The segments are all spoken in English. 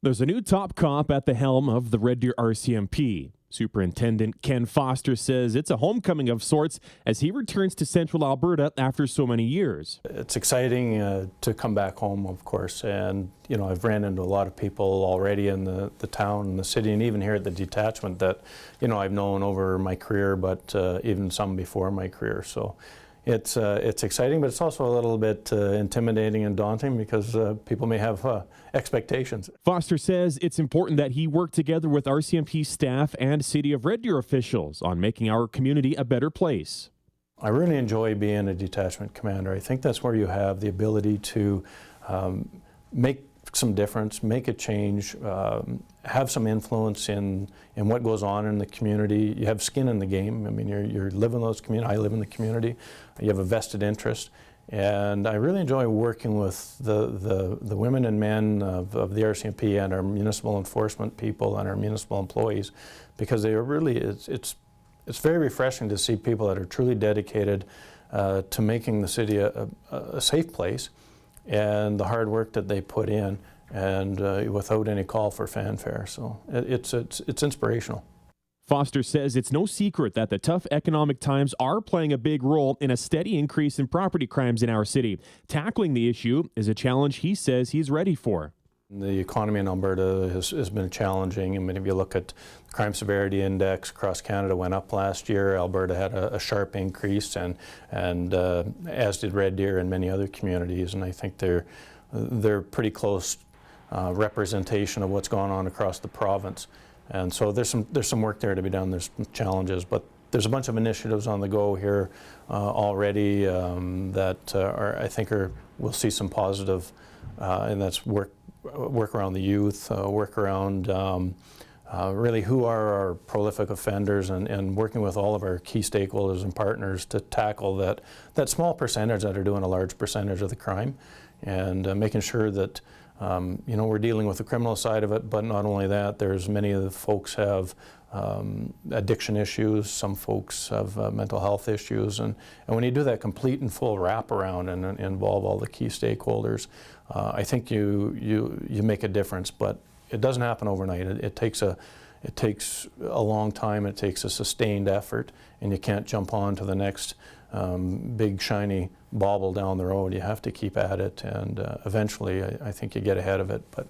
There's a new top cop at the helm of the Red Deer RCMP. Superintendent Ken Foster says it's a homecoming of sorts as he returns to central Alberta after so many years. It's exciting to come back home, of course, and I've ran into a lot of people already in the town and the city, and even here at the detachment that I've known over my career, but even some before my career. So it's exciting, but it's also a little bit intimidating and daunting because people may have expectations. Foster says it's important that he work together with RCMP staff and City of Red Deer officials on making our community a better place. I really enjoy being a detachment commander. I think that's where you have the ability to make some difference, make a change, have some influence in what goes on in the community. You have skin in the game. I mean, you're living those communities. I live in the community. You have a vested interest. And I really enjoy working with the women and men of the RCMP and our municipal enforcement people and our municipal employees, because they are really, it's very refreshing to see people that are truly dedicated to making the city a safe place, and the hard work that they put in, and without any call for fanfare. So it's inspirational. Foster says it's no secret that the tough economic times are playing a big role in a steady increase in property crimes in our city. Tackling the issue is a challenge he says he's ready for. The economy in Alberta has been challenging. I mean, if you look at the crime severity index across Canada went up last year. Alberta had a sharp increase, and as did Red Deer and many other communities. And I think they're pretty close representation of what's going on across the province. And so there's some work there to be done. There's some challenges, but there's a bunch of initiatives on the go here already that I think we'll see some positive, and that's work around the youth, work around really who are our prolific offenders, and working with all of our key stakeholders and partners to tackle that small percentage that are doing a large percentage of the crime, and making sure that we're dealing with the criminal side of it, but not only that, there's many of the folks have addiction issues, some folks have mental health issues, and when you do that complete and full wraparound and involve all the key stakeholders, I think you make a difference. But it doesn't happen overnight. It takes a long time. It takes a sustained effort, and you can't jump on to the next big shiny bauble down the road. You have to keep at it, and eventually I think you get ahead of it. But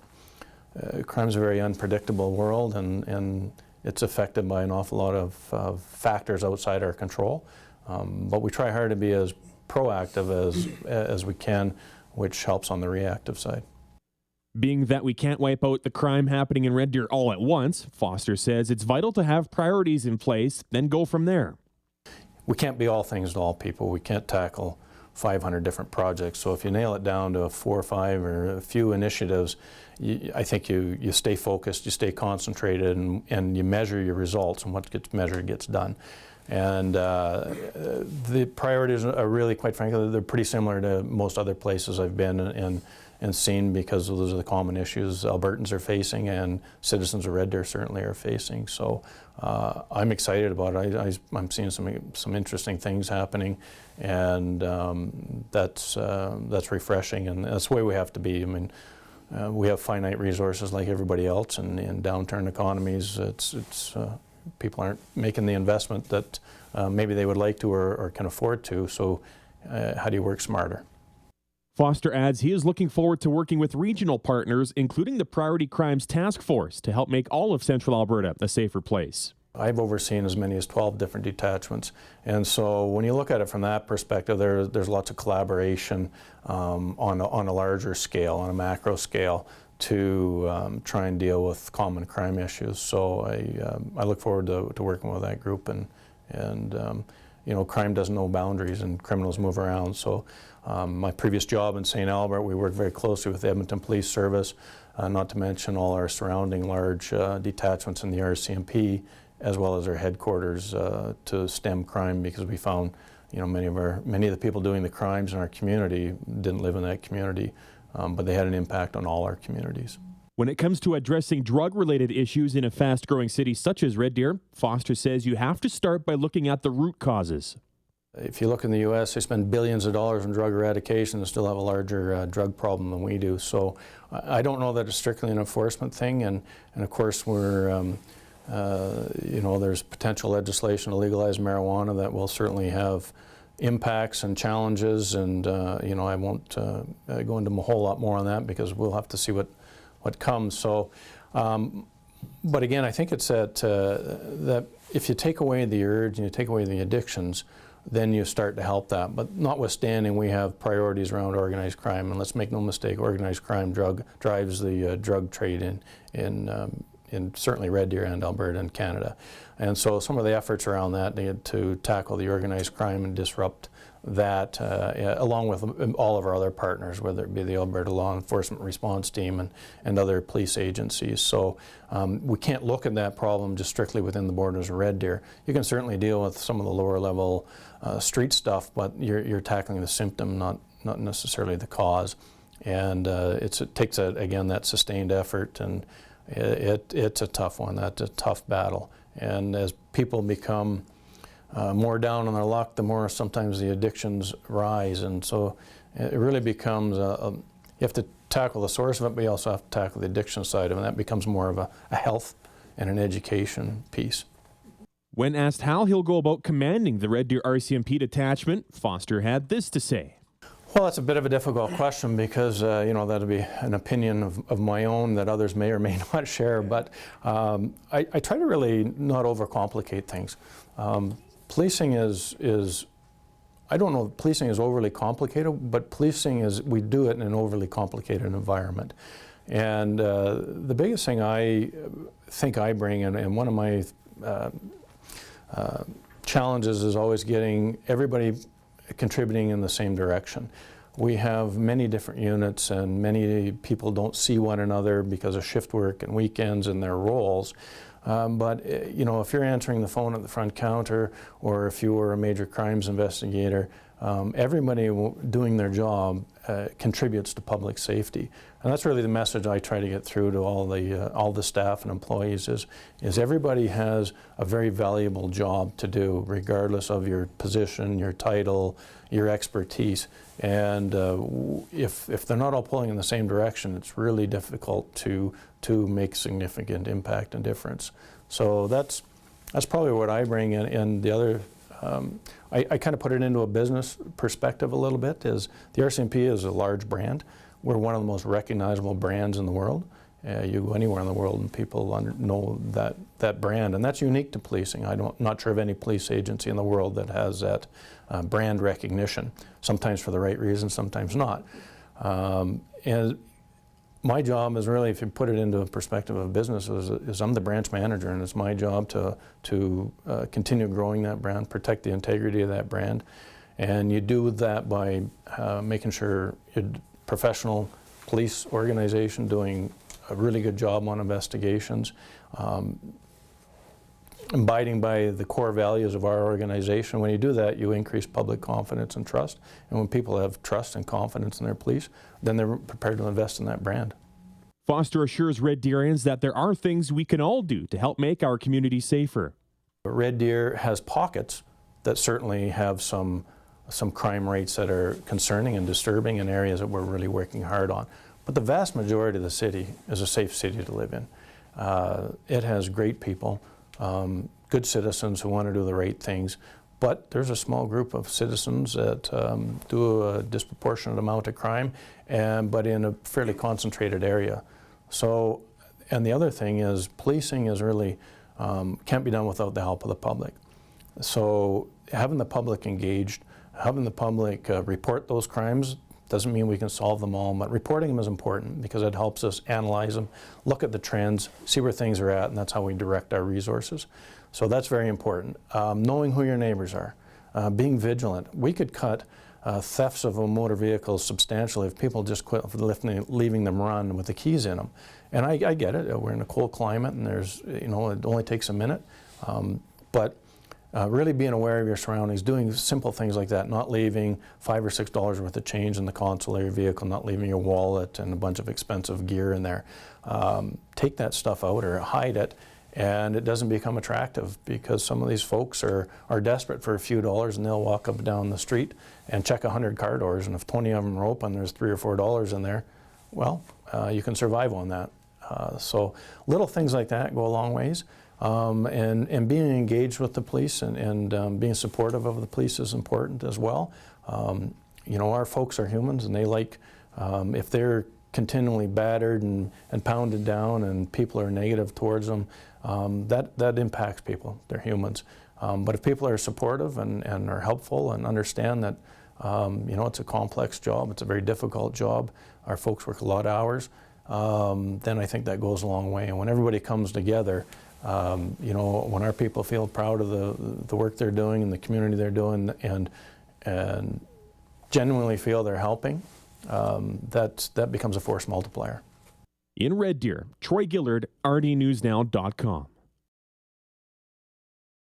crime's a very unpredictable world, and it's affected by an awful lot of factors outside our control. But we try hard to be as proactive as we can, which helps on the reactive side. Being that we can't wipe out the crime happening in Red Deer all at once, Foster says it's vital to have priorities in place, then go from there. We can't be all things to all people. We can't tackle 500 different projects. So if you nail it down to 4 or 5 or a few initiatives, I think you stay focused, you stay concentrated, and you measure your results, and what gets measured gets done. And the priorities are really, quite frankly, they're pretty similar to most other places I've been and seen, because those are the common issues Albertans are facing and citizens of Red Deer certainly are facing. So I'm excited about it. I'm seeing some interesting things happening, and that's refreshing, and that's the way we have to be. I mean, we have finite resources like everybody else, and in downturn economies, people aren't making the investment that maybe they would like to or can afford to. So how do you work smarter? Foster adds he is looking forward to working with regional partners, including the Priority Crimes Task Force, to help make all of central Alberta a safer place. I've overseen as many as 12 different detachments, and so when you look at it from that perspective, there's lots of collaboration on a larger scale, on a macro scale, to try and deal with common crime issues. So I look forward to working with that group, and crime doesn't know boundaries, and criminals move around. So my previous job in St. Albert, we worked very closely with the Edmonton Police Service, not to mention all our surrounding large detachments in the RCMP, as well as our headquarters to stem crime, because we found many of the people doing the crimes in our community didn't live in that community, but they had an impact on all our communities. When it comes to addressing drug-related issues in a fast-growing city such as Red Deer, Foster says you have to start by looking at the root causes. If you look in the U.S., they spend billions of dollars on drug eradication and still have a larger drug problem than we do. So I don't know that it's strictly an enforcement thing, and of course we're, you know, there's potential legislation to legalize marijuana that will certainly have impacts and challenges, and you know, I won't go into a whole lot more on that because we'll have to see what comes. So, but again, I think it's that if you take away the urge and you take away the addictions, then you start to help that. But notwithstanding, we have priorities around organized crime, and let's make no mistake, organized crime drives the drug trade in certainly Red Deer and Alberta and Canada. And so some of the efforts around that to tackle the organized crime and disrupt that, along with all of our other partners, whether it be the Alberta Law Enforcement Response Team and other police agencies. So we can't look at that problem just strictly within the borders of Red Deer. You can certainly deal with some of the lower level street stuff, but you're tackling the symptom, not necessarily the cause. And it takes, again, that sustained effort, and it's a tough one. That's a tough battle. And as people become more down on their luck, the more sometimes the addictions rise. And so it really becomes, you have to tackle the source of it, but you also have to tackle the addiction side of it, and that becomes more of a health and an education piece. When asked how he'll go about commanding the Red Deer RCMP detachment, Foster had this to say. Well, that's a bit of a difficult question because, you know, that'll be an opinion of my own that others may or may not share, but I try to really not overcomplicate things. Policing is, I don't know if policing is overly complicated, but policing is, we do it in an overly complicated environment. And the biggest thing I think I bring, and one of my challenges is always getting everybody contributing in the same direction. We have many different units, and many people don't see one another because of shift work and weekends and their roles. But you know, if you're answering the phone at the front counter, or if you were a major crimes investigator, everybody doing their job contributes to public safety. And that's really the message I try to get through to all the staff and employees is everybody has a very valuable job to do, regardless of your position, your title, your expertise. And if they're not all pulling in the same direction, it's really difficult to make significant impact and difference. So that's probably what I bring in. And the other, I kind of put it into a business perspective a little bit, is the RCMP is a large brand. We're one of the most recognizable brands in the world. You go anywhere in the world and people know that brand, and that's unique to policing. I'm not sure of any police agency in the world that has that brand recognition, sometimes for the right reasons, sometimes not. And my job is really, if you put it into a perspective of business, is I'm the branch manager, and it's my job to continue growing that brand, protect the integrity of that brand. And you do that by making sure you're a professional police organization doing a really good job on investigations, abiding by the core values of our organization. When you do that, you increase public confidence and trust. And when people have trust and confidence in their police, then they're prepared to invest in that brand. Foster assures Red Deerians that there are things we can all do to help make our community safer. Red Deer has pockets that certainly have some crime rates that are concerning and disturbing, in areas that we're really working hard on. But the vast majority of the city is a safe city to live in. It has great people, good citizens who want to do the right things, but there's a small group of citizens that do a disproportionate amount of crime, but in a fairly concentrated area. So, and the other thing is, policing is really, can't be done without the help of the public. So having the public engaged, having the public report those crimes, doesn't mean we can solve them all, but reporting them is important because it helps us analyze them, look at the trends, see where things are at, and that's how we direct our resources. So that's very important. Knowing who your neighbors are, being vigilant. We could cut thefts of motor vehicles substantially if people just quit leaving them run with the keys in them. And I get it, we're in a cold climate, and there's, you know, it only takes a minute, but really being aware of your surroundings, doing simple things like that, not leaving $5 or $6 worth of change in the console of your vehicle, not leaving your wallet and a bunch of expensive gear in there. Take that stuff out or hide it, and it doesn't become attractive because some of these folks are desperate for a few dollars, and they'll walk up and down the street and check 100 car doors, and if 20 of them are open, there's $3 or $4 in there. Well, you can survive on that. So little things like that go a long ways. And being engaged with the police and being supportive of the police is important as well. You know, our folks are humans, and they like, if they're continually battered and pounded down and people are negative towards them, that impacts people. They're humans. But if people are supportive and are helpful and understand that, you know, it's a complex job, it's a very difficult job, our folks work a lot of hours, then I think that goes a long way. And when everybody comes together, you know, when our people feel proud of the work they're doing and the community they're doing, and genuinely feel they're helping, that becomes a force multiplier. In Red Deer, Troy Gillard, RDNewsNow.com.